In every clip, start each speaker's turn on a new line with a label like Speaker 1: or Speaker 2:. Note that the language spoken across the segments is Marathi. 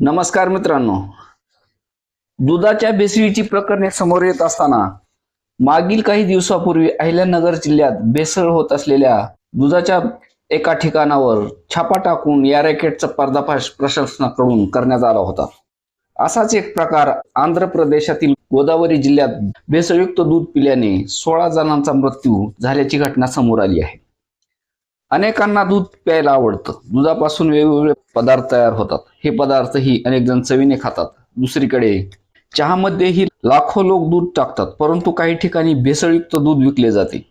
Speaker 1: नमस्कार मित्रांनो. दुधाच्या भेसळीची प्रकरणे समोर येत असताना मागील काही दिवसापूर्वी अहिल्यानगर जिल्ह्यात भेसळ होत असलेल्या दुधाच्या एका ठिकाणावर छापा टाकून या रॅकेटचा पर्दाफाश प्रशासनाकडून करण्यात आला होता. असाच एक प्रकार आंध्र प्रदेशातील गोदावरी जिल्ह्यात भेसळयुक्त दूध पिल्याने 16 जणांचा मृत्यू झाल्याची घटना समोर आली आहे. अनेकांना दूध प्यायला आवडतं. दुधापासून वेगवेगळे पदार्थ तयार होतात. हे पदार्थही अनेक जण चवीने खातात. दुसरीकडे चहामध्येही लाखो लोक दूध टाकतात, परंतु काही ठिकाणी भेसळयुक्त दूध विकले जाते.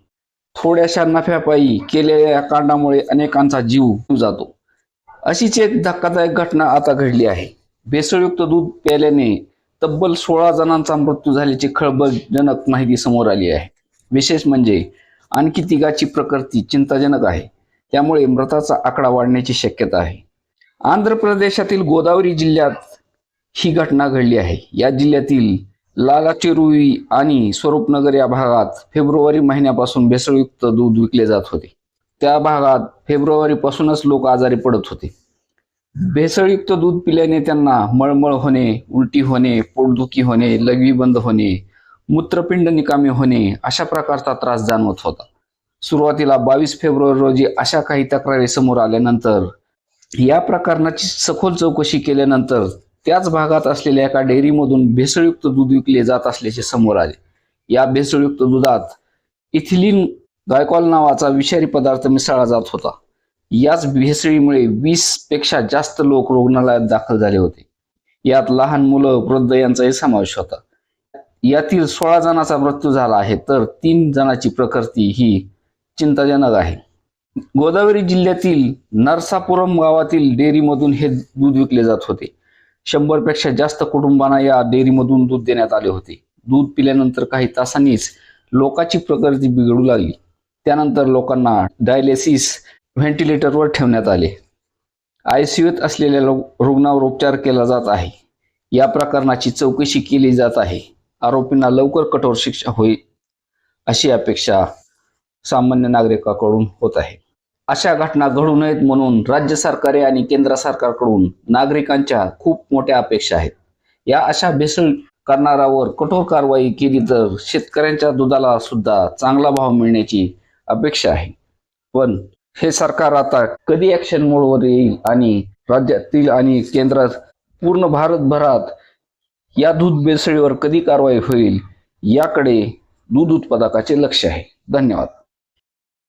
Speaker 1: थोड्याशा नफ्यापायी केलेल्या या कांडामुळे अनेकांचा जीव जातो. अशीच एक धक्कादायक घटना आता घडली आहे. भेसळयुक्त दूध प्यायल्याने तब्बल 16 जणांचा मृत्यू झाल्याची खळबळजनक माहिती समोर आली आहे. विशेष म्हणजे आणखी तिघाची प्रकृती चिंताजनक आहे. त्यामुळे मृताचा आकडा वाढण्याची शक्यता आहे. आंध्र प्रदेशातील गोदावरी जिल्ह्यात ही घटना घडली आहे. या जिल्ह्यातील लालाचेरुई आणि स्वरूपनगर या भागात फेब्रुवारी महिन्यापासून भेसळयुक्त दूध विकले जात होते. त्या भागात फेब्रुवारीपासूनच लोक आजारी पडत होते. भेसळयुक्त दूध पिल्याने त्यांना मळमळ होणे, उलटी होणे, पोटदुखी होणे, लघवी बंद होणे, मूत्रपिंड निकामी होणे अशा प्रकारचा त्रास जाणवत होता. सुरुवातीला 22 फेब्रुवारी रोजी अशा काही तक्रारी समोर आल्यानंतर या प्रकरणाची सखोल चौकशी केल्यानंतर त्याच भागात असलेल्या एका डेअरीमधून भेसळयुक्त दूध विकले जात असल्याचे समोर आले. या भेसळयुक्त दुधात इथिलीन गायकॉल नावाचा विषारी पदार्थ मिसळला जात होता. याच भेसळीमुळे 20 पेक्षा जास्त लोक रुग्णालयात दाखल झाले होते. यात लहान मुलं, वृद्ध यांचाही समावेश होता. यातील 16 जणांचा मृत्यू झाला आहे, तर 3 जणांची प्रकृती ही चिंताजनक आहे. गोदावरी जिल्ह्यातील नरसापुरम गावातील डेअरीमधून हे दूध विकले जात होते. 100 पेक्षा जास्त कुटुंबांना या डेअरीमधून दूध देण्यात आले होते. दूध पिल्यानंतर काही तासांनीच लोकांची प्रकृती बिघडू लागली. त्यानंतर लोकांना डायलिसिस व्हेंटिलेटरवर ठेवण्यात आले. आयसीयूत असलेल्या रुग्णावर उपचार केला जात आहे. या प्रकरणाची चौकशी केली जात आहे. आरोपींना लवकर कठोर शिक्षा होईल अशी अपेक्षा सामान्य नागरिकांकडून होत आहे. अशा घटना घडू नयेत म्हणून राज्य सरकारे आणि केंद्र सरकारकडून नागरिकांच्या खूप मोठ्या अपेक्षा आहेत. या अशा भेसळ करणाऱ्यावर कठोर कारवाई केली तर शेतकऱ्यांच्या दुधाला सुद्धा चांगला भाव मिळण्याची अपेक्षा आहे. पण हे सरकार आता कधी ॲक्शन मोडवर येईल आणि राज्यातील आणि केंद्रात पूर्ण भारतभरात या दूध भेसळीवर कधी कारवाई होईल याकडे दूध उत्पादकाचे लक्ष आहे. धन्यवाद.